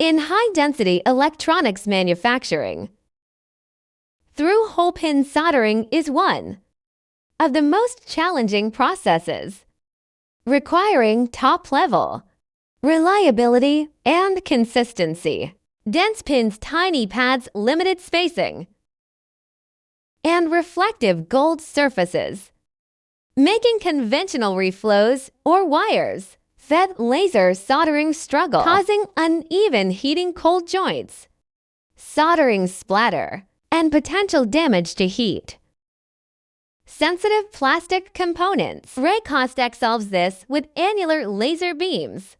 in high-density electronics manufacturing. Through-hole pin soldering is one of the most challenging processes, requiring top-level reliability and consistency. Dense pins, tiny pads, limited spacing, and reflective gold surfaces, making conventional reflows or wires fed laser soldering struggle, causing uneven heating, cold joints, soldering splatter, and potential damage to heat. Sensitive plastic components. Raycostec solves this with annular laser beams,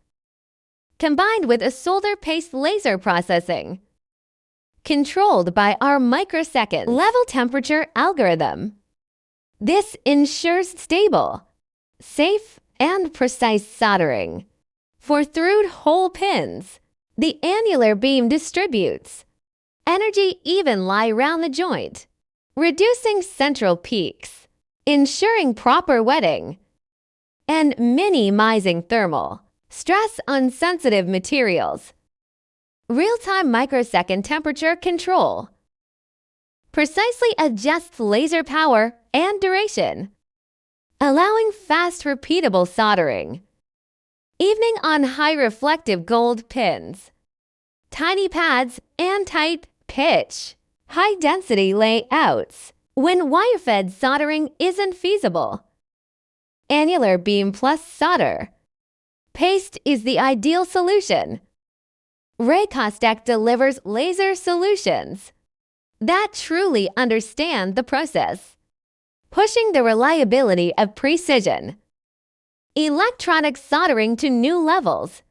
combined with a solder paste laser processing, controlled by our microsecond level temperature algorithm. This ensures stable, safe, and precise soldering. For through-hole pins, the annular beam distributes energy evenly around the joint, reducing central peaks, ensuring proper wetting, and minimizing thermal stress on sensitive materials. Real-time microsecond temperature control precisely adjusts laser power and duration, allowing fast, repeatable soldering. Evening on high reflective gold pins, tiny pads, and tight pitch, high-density layouts. When wire-fed soldering isn't feasible, annular beam plus solder paste is the ideal solution. Raycostec delivers laser solutions that truly understand the process, pushing the reliability of precision electronic soldering to new levels.